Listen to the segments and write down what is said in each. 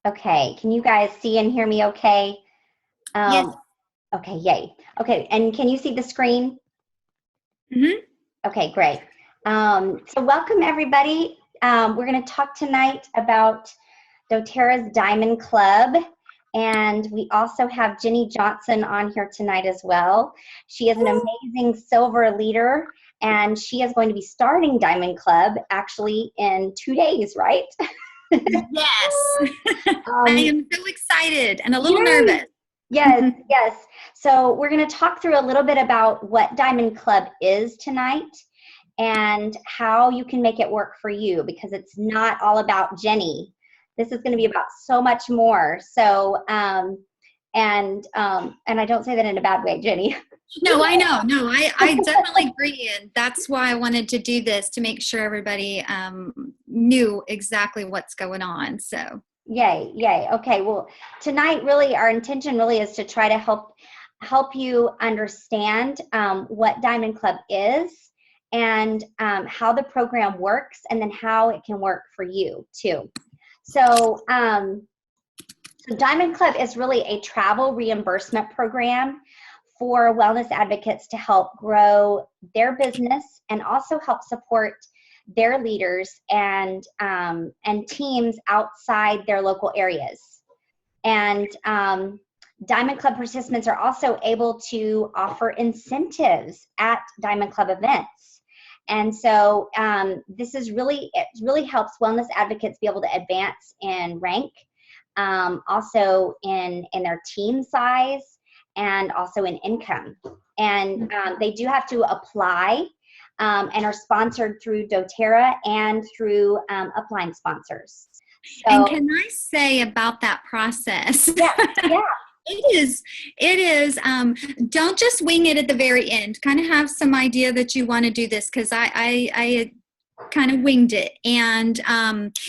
Okay, can you guys see and hear me okay? Yes. Um, okay, yay. Okay, and can you see the screen? Hmm. Okay, great. So welcome everybody. We're going to talk tonight about dōTERRA's Diamond Club, and we also have Jenny Johnson on here tonight as well. She is an amazing silver leader, and she is going to be starting Diamond Club actually in 2 days, right? Yes. I Um, am so excited and a little Yay! nervous. Yes, yes. So we're going to talk through a little bit about what Diamond Club is tonight and how you can make it work for you, because it's not all about Jenny. This is going to be about so much more. So, and I don't say that in a bad way, Jenny. No, I know. No, I definitely agree. And that's why I wanted to do this, to make sure everybody knew exactly what's going on. So, Yay, yay. Okay, well, tonight really our intention really is to try to help you understand what Diamond Club is, and how the program works, and then how it can work for you too. So, so Diamond Club is really a travel reimbursement program for wellness advocates to help grow their business and also help support their leaders and teams outside their local areas. And Diamond Club participants are also able to offer incentives at Diamond Club events. And so this is really, it really helps wellness advocates be able to advance in rank, also in their team size, and also in income. And they do have to apply, and are sponsored through dōTERRA and through upline sponsors. and So can I say about that process? yeah, yeah. It is, don't just wing it at the very end. Kind of have some idea that you want to do this, because I kind of winged it, and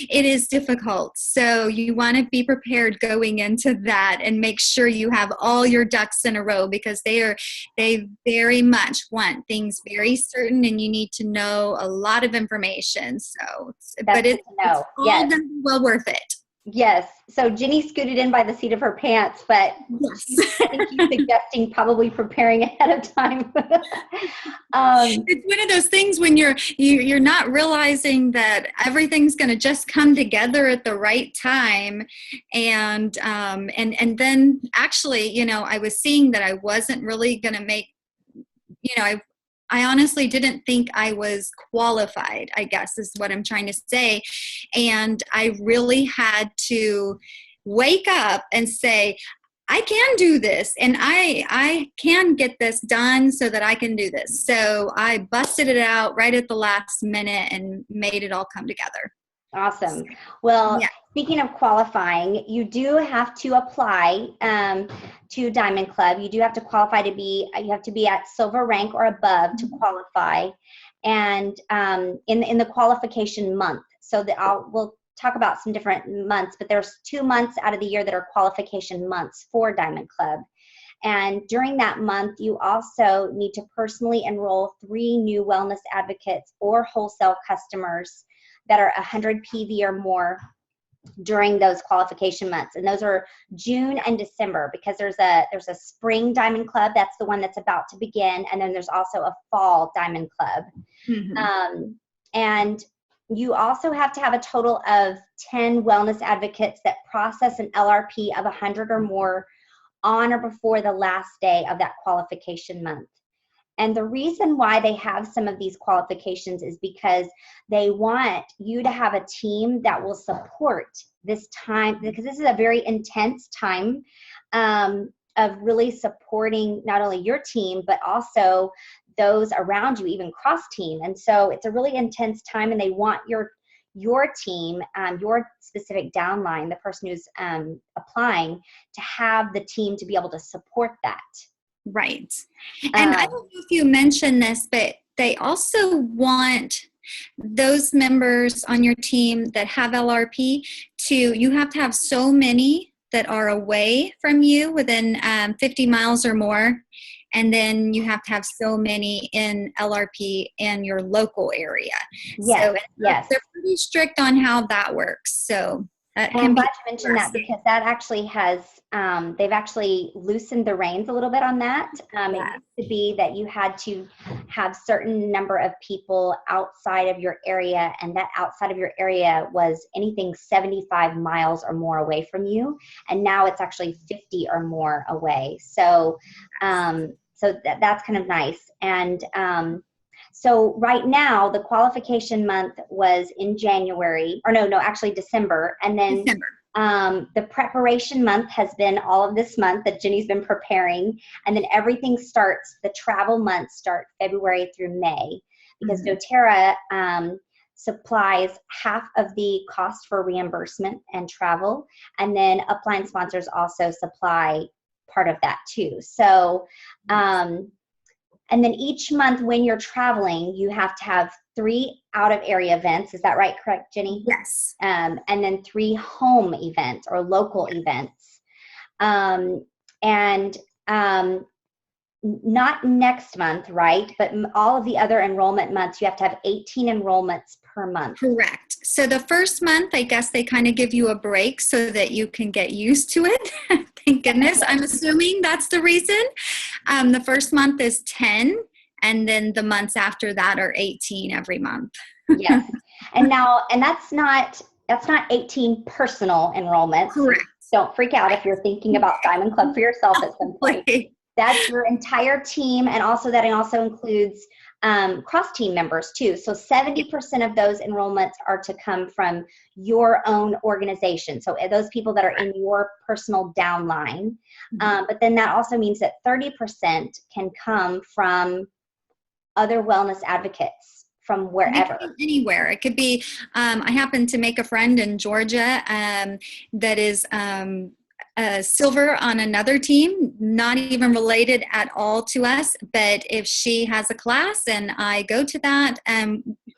it is difficult. So you want to be prepared going into that and make sure you have all your ducks in a row, because they very much want things very certain, and you need to know a lot of information. So, That's but good to know. it's all Yes. going to be well worth it. Yes. So Ginny scooted in by the seat of her pants, but Yes. I think she's suggesting probably preparing ahead of time. It's one of those things when you're not realizing that everything's going to just come together at the right time, and then actually, I was seeing that I wasn't really going to make, I honestly didn't think I was qualified, I guess is what I'm trying to say. And I really had to wake up and say, I can do this, and I can get this done so that I can do this. So I busted it out right at the last minute and made it all come together. Awesome. Well, Yeah. speaking of qualifying, you do have to apply to Diamond Club. You do have to qualify to be, you have to be at silver rank or above to qualify, and in the qualification month. So that we'll talk about some different months, but there's 2 months out of the year that are qualification months for Diamond Club. And during that month, you also need to personally enroll 3 new wellness advocates or wholesale customers that are 100 PV or more during those qualification months. And those are June and December, because there's a spring Diamond Club. That's the one that's about to begin. And then there's also a fall Diamond Club. Mm-hmm. And you also have to have a total of 10 wellness advocates that process an LRP of 100 or more on or before the last day of that qualification month. And the reason why they have some of these qualifications is because they want you to have a team that will support this time, because this is a very intense time of really supporting not only your team, but also those around you, even cross team. And so it's a really intense time, and they want your team, your specific downline, the person who's applying, to have the team to be able to support that. Right. And I don't know if you mentioned this, but they also want those members on your team that have LRP you have to have so many that are away from you within 50 miles or more. And then you have to have so many in LRP in your local area. Yes, So yes. they're pretty strict on how that works. So That And can I'm be glad you mentioned that, interesting. because that actually has, they've actually loosened the reins a little bit on that. It Yeah. used to be that you had to have certain number of people outside of your area, and that outside of your area was anything 75 miles or more away from you. And now it's actually 50 or more away. So, that's kind of nice. And so right now, the qualification month was in January, or no, actually December. And then December. the preparation month has been all of this month that Jenny's been preparing. And then everything starts, the travel months start February through May, because dōTERRA supplies half of the cost for reimbursement and travel. And then upline sponsors also supply part of that too. So, and then each month when you're traveling, you have to have 3 out-of-area events. Is that right? Correct, Jenny? Yes. And then 3 home events or local events. Not next month, right? But all of the other enrollment months, you have to have 18 enrollments per month. Correct. So the first month, I guess they kind of give you a break so that you can get used to it. Thank goodness. I'm assuming that's the reason. The first month is 10, and then the months after that are 18 every month. Yes. And that's not 18 personal enrollments. Correct. Don't freak out if you're thinking about Diamond Club for yourself at some point. That's your entire team, and also that also includes cross-team members too. So 70% of those enrollments are to come from your own organization. So those people that are in your personal downline. But then that also means that 30% can come from other wellness advocates from wherever. It could be anywhere. It could be, I happen to make a friend in Georgia that is silver on another team, not even related at all to us. But if she has a class and I go to that,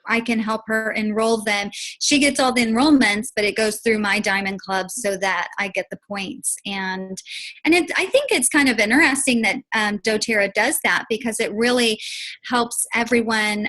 I can help her enroll them. She gets all the enrollments, but it goes through my Diamond Club so that I get the points. And I think it's kind of interesting that dōTERRA does that, because it really helps everyone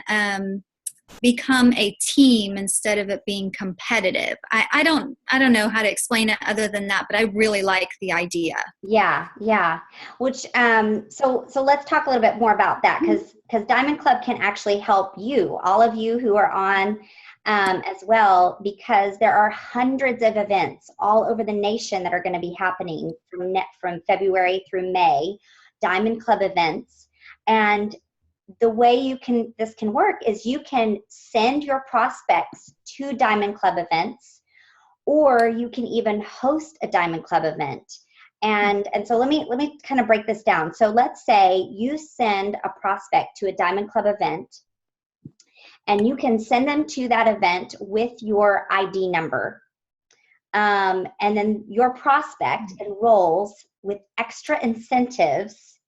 become a team instead of it being competitive. I don't know how to explain it other than that, but I really like the idea. Yeah. Which so let's talk a little bit more about that, because Diamond Club can actually help you, all of you who are on as well, because there are hundreds of events all over the nation that are going to be happening from February through May, Diamond Club events. And the way this can work is you can send your prospects to Diamond Club events, or you can even host a Diamond Club event. And so let me kind of break this down. So let's say you send a prospect to a Diamond Club event, and you can send them to that event with your ID number. And then your prospect enrolls with extra incentives,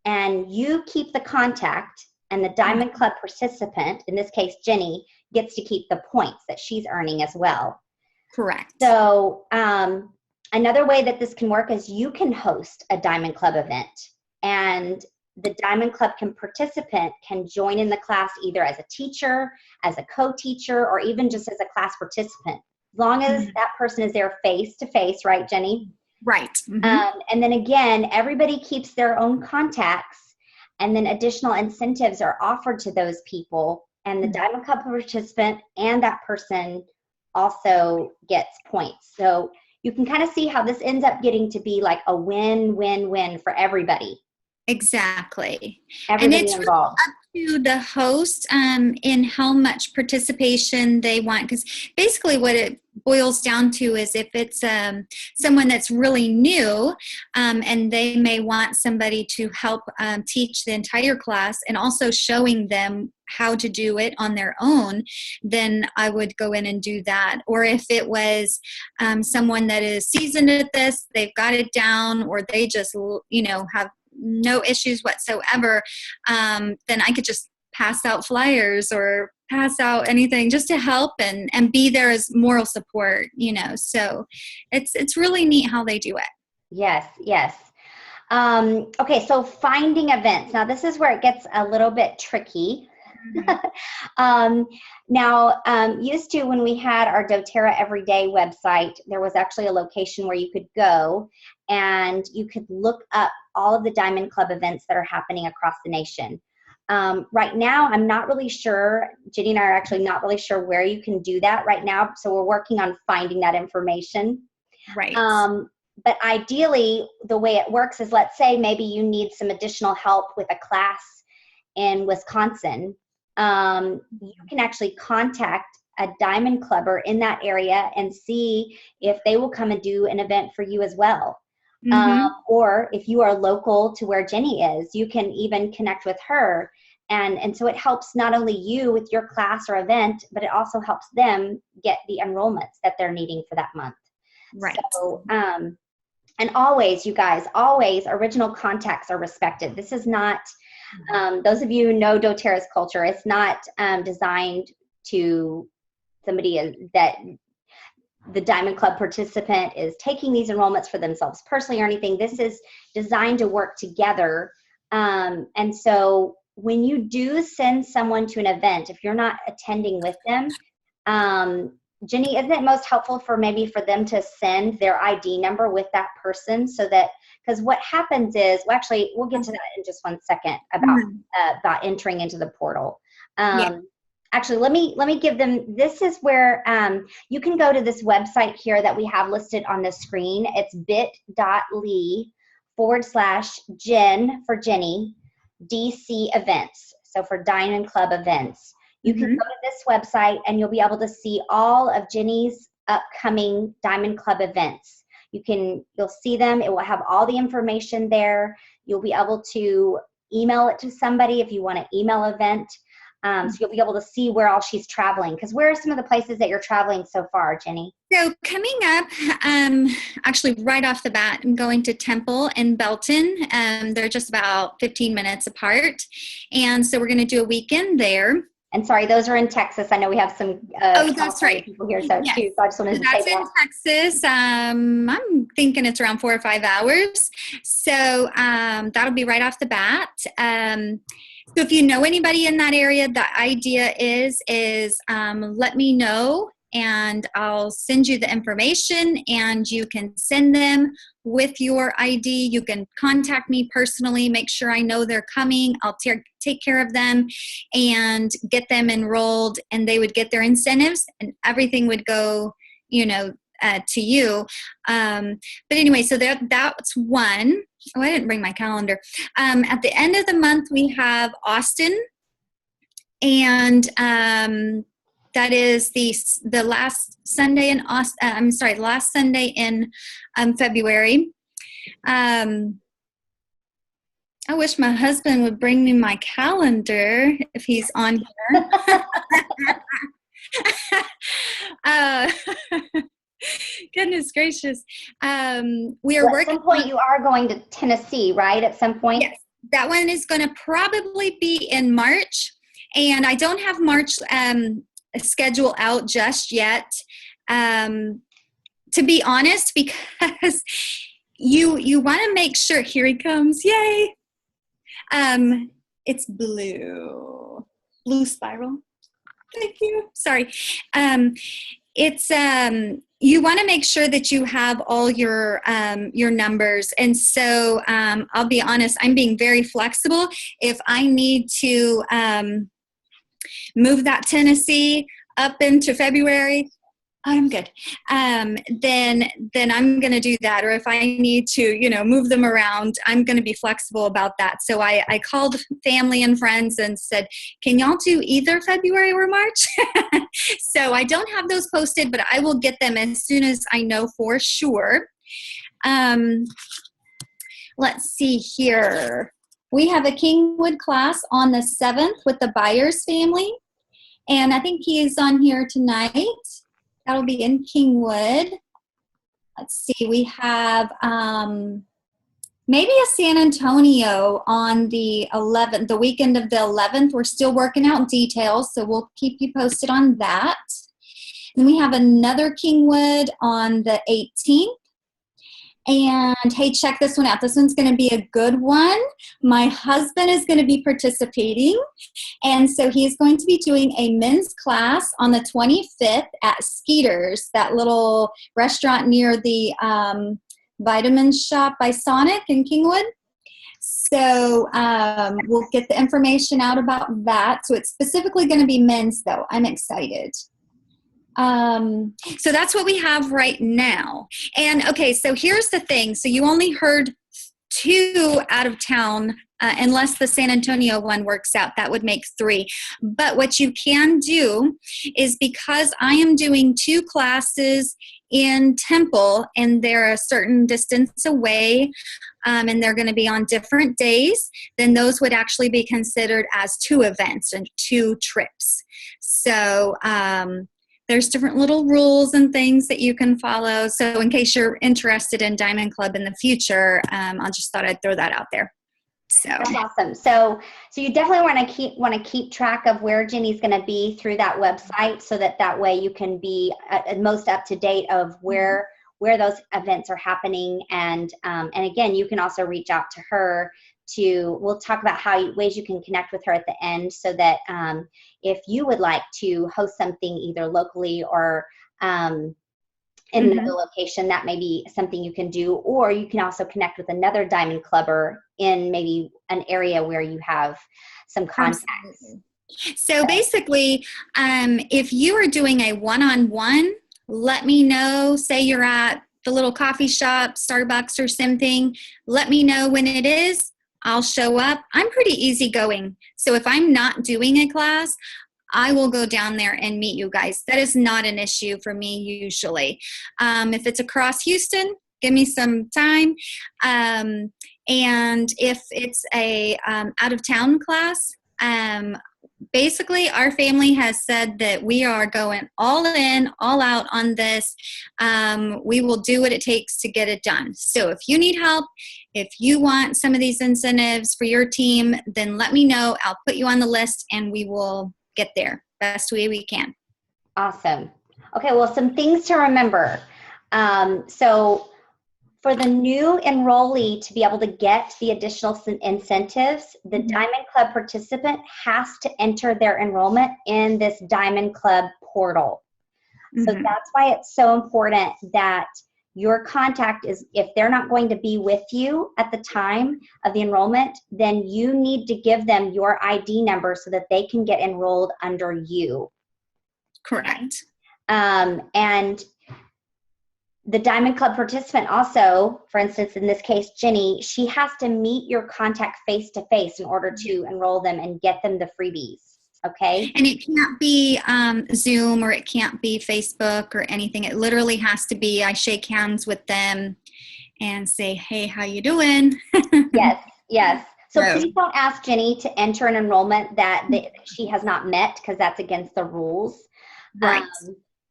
and you keep the contact, and the Diamond Club participant, in this case Jenny, gets to keep the points that she's earning as well. Correct. So another way that this can work is you can host a Diamond Club event, and the Diamond Club participant can join in the class either as a teacher, as a co-teacher, or even just as a class participant, as long as that person is there face to face, right, Jenny? Right. And then again, everybody keeps their own contacts, and then additional incentives are offered to those people, and the Diamond Club participant and that person also gets points. So you can kind of see how this ends up getting to be like a win-win-win for everybody. Exactly. Everybody and it's involved. Really up to the host in how much participation they want, because basically what it boils down to is if it's someone that's really new and they may want somebody to help teach the entire class and also showing them how to do it on their own, then I would go in and do that. Or if it was someone that is seasoned at this, they've got it down, or they just have no issues whatsoever, then I could just pass out flyers or pass out anything just to help and be there as moral support, so it's really neat how they do it. Yes. Okay, so finding events. Now this is where it gets a little bit tricky. Used to, when we had our dōTERRA Everyday website, there was actually a location where you could go and you could look up all of the Diamond Club events that are happening across the nation. Right now, I'm not really sure. Jenny and I are actually not really sure where you can do that right now. So we're working on finding that information. Right. But ideally, the way it works is, let's say maybe you need some additional help with a class in Wisconsin. You can actually contact a Diamond Clubber in that area and see if they will come and do an event for you as well. Or if you are local to where Jenny is, you can even connect with her. And so it helps not only you with your class or event, but it also helps them get the enrollments that they're needing for that month. Right. So, and always, you guys, always original contacts are respected. This is not, those of you who know dōTERRA's culture, it's not designed to somebody that the Diamond Club participant is taking these enrollments for themselves personally or anything. This is designed to work together. And so when you do send someone to an event, if you're not attending with them, Jenny, isn't it most helpful for them to send their ID number with that person, so that, because what happens is, well, actually, we'll get to that in just one second about entering into the portal. Actually, let me give them, this is where you can go to this website here that we have listed on the screen. It's bit.ly/Jen for Jenny, DC events. So for Diamond Club events. You can go to this website and you'll be able to see all of Jenny's upcoming Diamond Club events. You'll see them. It will have all the information there. You'll be able to email it to somebody if you want an email event. So you'll be able to see where all she's traveling. Because where are some of the places that you're traveling so far, Jenny? So coming up, actually right off the bat, I'm going to Temple and Belton. They're just about 15 minutes apart. And so we're going to do a weekend there. And sorry, those are in Texas. I know we have some that's right. people here, so too. So I just wanted to say that. That's in Texas. I'm thinking it's around 4 or 5 hours. So that'll be right off the bat. So if you know anybody in that area, the idea is let me know and I'll send you the information and you can send them with your ID. You can contact me personally, make sure I know they're coming. I'll take care of them and get them enrolled, and they would get their incentives and everything would go, to you. But anyway, so that's one. Oh, I didn't bring my calendar. At the end of the month, we have Austin, and that is the last Sunday in last Sunday in February. I wish my husband would bring me my calendar if he's on here. Goodness gracious. We are working. At some point, you are going to Tennessee, right? At some point? Yes. That one is going to probably be in March. And I don't have March schedule out just yet. To be honest, because you want to make sure, here he comes, yay. It's blue spiral. Thank you. Sorry. It's you want to make sure that you have all your numbers, and so I'll be honest, I'm being very flexible. If I need to move that Tennessee up into February, I'm good. Then I'm going to do that. Or if I need to, move them around, I'm going to be flexible about that. So I called family and friends and said, can y'all do either February or March? So I don't have those posted, but I will get them as soon as I know for sure. Let's see here. We have a Kingwood class on the 7th with the Byers family. And I think he is on here tonight. That'll be in Kingwood. Let's see, we have maybe a San Antonio on the 11th, the weekend of the 11th. We're still working out details, so we'll keep you posted on that. And we have another Kingwood on the 18th. And hey, check this one out. This one's going to be a good one. My husband is going to be participating. And so he's going to be doing a men's class on the 25th at Skeeter's, that little restaurant near the vitamin shop by Sonic in Kingwood. So we'll get the information out about that. So it's specifically going to be men's, though. I'm excited. So that's what we have right now. And okay, so here's the thing. So you only heard 2 out of town, unless the San Antonio one works out, that would make 3. But what you can do is, because I am doing 2 classes in Temple and they're a certain distance away, and they're going to be on different days, then those would actually be considered as 2 events and 2 trips. So, there's different little rules and things that you can follow. So in case you're interested in Diamond Club in the future, I just thought I'd throw that out there. So that's awesome. So you definitely want to keep track of where Jenny's going to be through that website, so that way you can be most up to date of where those events are happening. And again, you can also reach out to her. We'll talk about ways you can connect with her at the end, so that if you would like to host something either locally or in another location, that may be something you can do. Or you can also connect with another Diamond Clubber in maybe an area where you have some contacts. Absolutely. So basically, if you are doing a one-on-one, let me know. Say you're at the little coffee shop, Starbucks or something. Let me know when it is. I'll show up. I'm pretty easygoing. So if I'm not doing a class, I will go down there and meet you guys. That is not an issue for me usually. If it's across Houston, give me some time. And if it's a out-of-town class, basically our family has said that we are going all in, all out on this. We will do what it takes to get it done. So if you need help, if you want some of these incentives for your team, then let me know. I'll put you on the list and we will get there best way we can. Awesome. Okay, well, some things to remember. So for the new enrollee to be able to get the additional incentives, the Diamond Club participant has to enter their enrollment in this Diamond Club portal. So that's why it's so important that your contact is, if they're not going to be with you at the time of the enrollment, then you need to give them your ID number so that they can get enrolled under you. Correct. And the Diamond Club participant also, for instance, in this case, Jenny, she has to meet your contact face-to-face in order to enroll them and get them the freebies. Okay. And it can't be Zoom, or it can't be Facebook or anything. It literally has to be, I shake hands with them and say, hey, how you doing? Yes. So please don't ask Jenny to enter an enrollment that she has not met, because that's against the rules. Right.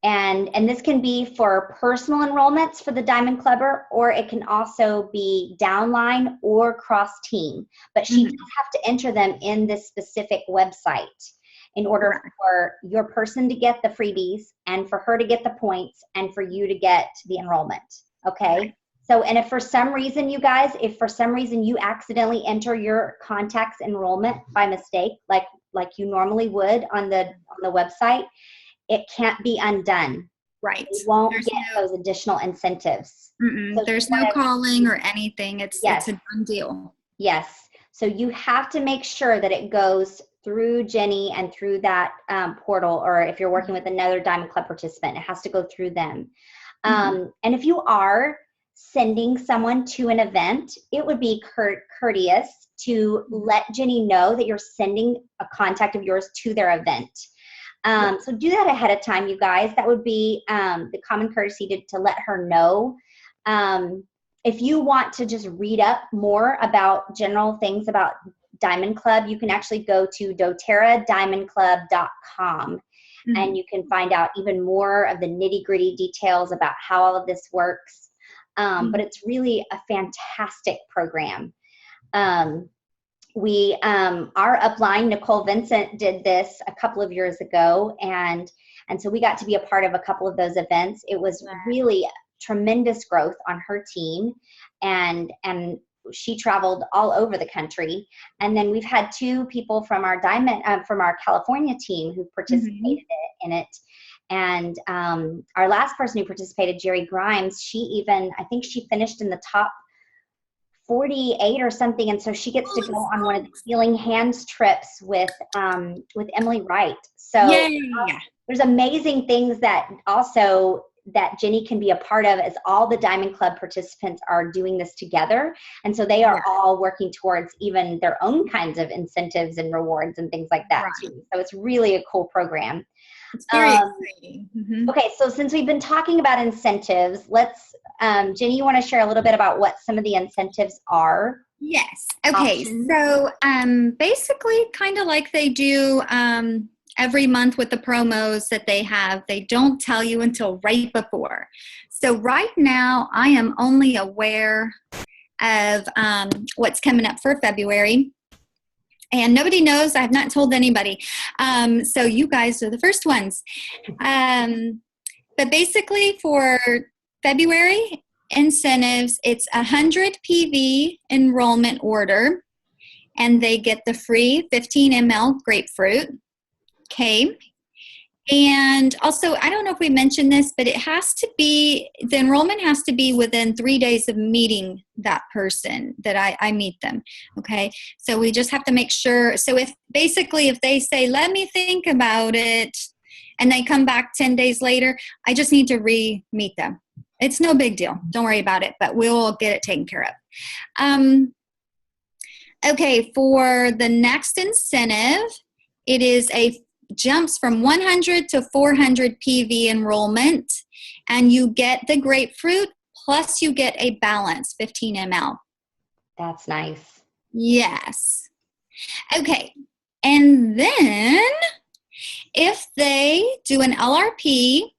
And this can be for personal enrollments for the Diamond Clubber, or it can also be downline or cross-team. But she does have to enter them in this specific website in order for your person to get the freebies, and for her to get the points, and for you to get the enrollment. Okay? Right. So, and if for some reason, you guys, you accidentally enter your contact's enrollment by mistake, like you normally would on the website, it can't be undone. Right. You won't get those additional incentives. So there's no calling or anything. It's a done deal. Yes. So you have to make sure that it goes through Jenny and through that portal, or if you're working with another Diamond Club participant, it has to go through them. And if you are sending someone to an event, it would be courteous to let Jenny know that you're sending a contact of yours to their event. So do that ahead of time, you guys. That would be the common courtesy to let her know. If you want to just read up more about general things about Diamond Club, you can actually go to dōTERRAdiamondclub.com and you can find out even more of the nitty-gritty details about how all of this works. But it's really a fantastic program. Our upline, Nicole Vincent, did this a couple of years ago, and so we got to be a part of a couple of those events. It was really tremendous growth on her team, and she traveled all over the country. And then we've had 2 people from our from our California team who participated in it. And our last person who participated, Jerry Grimes, I think she finished in the top 48 or something. And so she gets to go on one of the Healing Hands trips with Emily Wright. So there's amazing things that Jenny can be a part of, as all the Diamond Club participants are doing this together. And so they are all working towards even their own kinds of incentives and rewards and things like that too. So it's really a cool program. It's very exciting. Okay, so since we've been talking about incentives, let's, Jenny, you want to share a little bit about what some of the incentives are? Yes. Okay, so basically kind of like they do every month with the promos that they have, they don't tell you until right before. So right now, I am only aware of what's coming up for February. And nobody knows. I have not told anybody. So you guys are the first ones. But basically for February incentives, it's 100 PV enrollment order, and they get the free 15 ml grapefruit. Okay. And also, I don't know if we mentioned this, but the enrollment has to be within 3 days of meeting that person that I meet them. Okay. So we just have to make sure. So if they say, let me think about it, and they come back 10 days later, I just need to re-meet them. It's no big deal. Don't worry about it, but we'll get it taken care of. Okay. For the next incentive, it is jumps from 100 to 400 PV enrollment, and you get the grapefruit plus you get a balance 15 ml. That's nice. Yes. Okay. And then if they do an LRP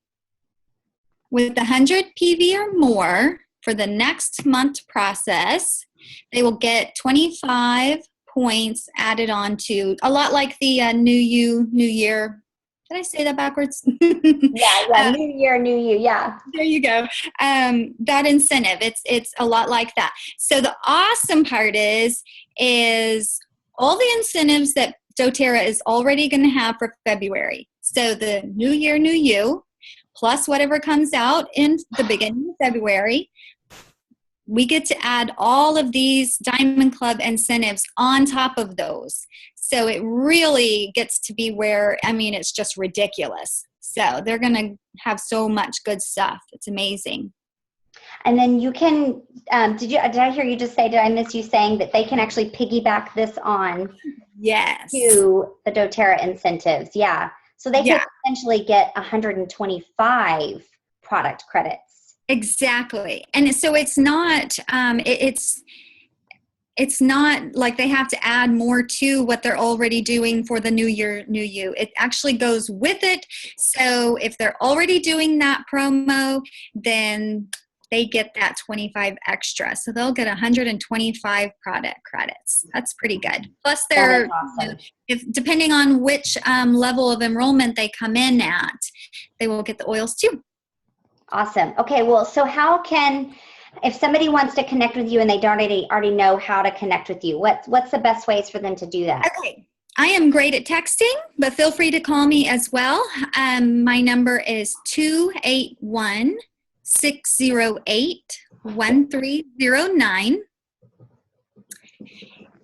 with 100 PV or more for the next month process, they will get 25 points added on to, a lot like the new year. Did I say that backwards? Yeah, new year, new you. Yeah. There you go. That incentive, it's a lot like that. So the awesome part is all the incentives that dōTERRA is already going to have for February. So the new year, new you, plus whatever comes out in the beginning of February, we get to add all of these Diamond Club incentives on top of those. So it really gets to be where, it's just ridiculous. So they're going to have so much good stuff. It's amazing. And then you can, did I hear you just say, did I miss you saying that they can actually piggyback this on to the dōTERRA incentives? Yeah. So they can essentially get 125 product credits. Exactly. And so it's not, it's not like they have to add more to what they're already doing for the new year, new you. It actually goes with it. So if they're already doing that promo, then they get that 25 extra. So they'll get 125 product credits. That's pretty good. Plus they're, awesome. Depending on which level of enrollment they come in at, they will get the oils too. Awesome. Okay, well, so if somebody wants to connect with you and they don't already know how to connect with you, what's the best ways for them to do that? Okay. I am great at texting, but feel free to call me as well. My number is 281-608-1309.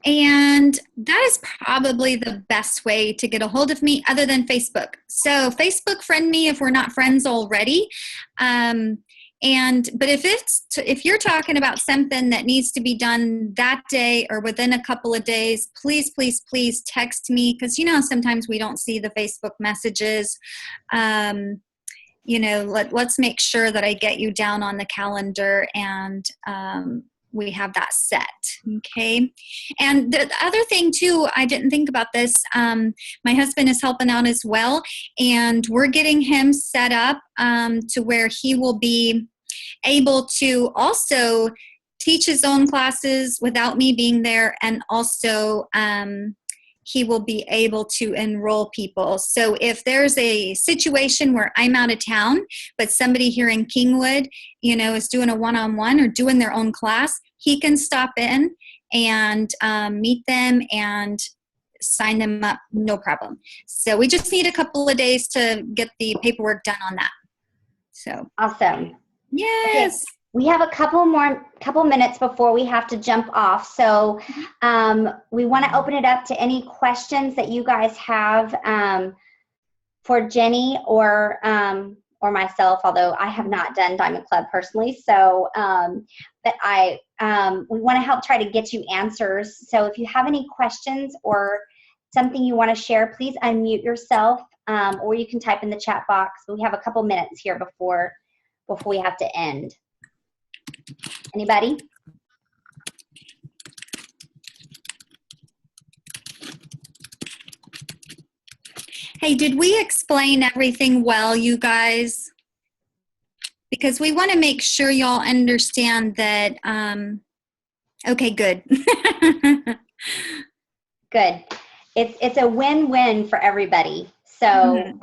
And that is probably the best way to get a hold of me other than Facebook. So Facebook friend me if we're not friends already. But if you're talking about something that needs to be done that day or within a couple of days, please, please, please text me, because sometimes we don't see the Facebook messages. Let's make sure that I get you down on the calendar and we have that set. Okay. And the other thing too, I didn't think about this. My husband is helping out as well, and we're getting him set up to where he will be able to also teach his own classes without me being there. And also he will be able to enroll people. So if there's a situation where I'm out of town, but somebody here in Kingwood, is doing a one-on-one or doing their own class, he can stop in and meet them and sign them up, no problem. So we just need a couple of days to get the paperwork done on that. So awesome. Yes. Okay. We have a couple minutes before we have to jump off. So we want to open it up to any questions that you guys have for Jenny or myself, although I have not done Diamond Club personally. So, but we want to help try to get you answers. So if you have any questions or something you want to share, please unmute yourself, or you can type in the chat box. We have a couple minutes here before we have to end. Anybody? Hey, did we explain everything well, you guys? Because we want to make sure y'all understand that, okay, good. Good. It's a win-win for everybody. So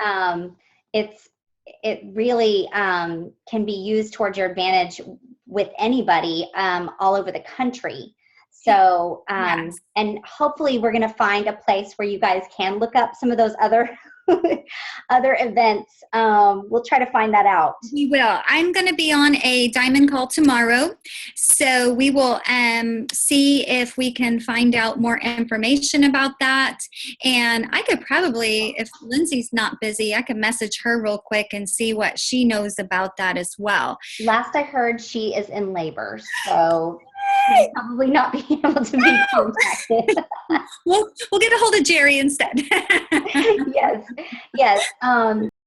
it really can be used towards your advantage with anybody all over the country. So, Yes. and hopefully we're going to find a place where you guys can look up some of those other events. We'll try to find that out. We will. I'm going to be on a diamond call tomorrow. So we will see if we can find out more information about that. And I could probably, if Lindsay's not busy, I could message her real quick and see what she knows about that as well. Last I heard, she is in labor. So she'll probably not be able to be contacted. We'll get a hold of Jerry instead. Yes.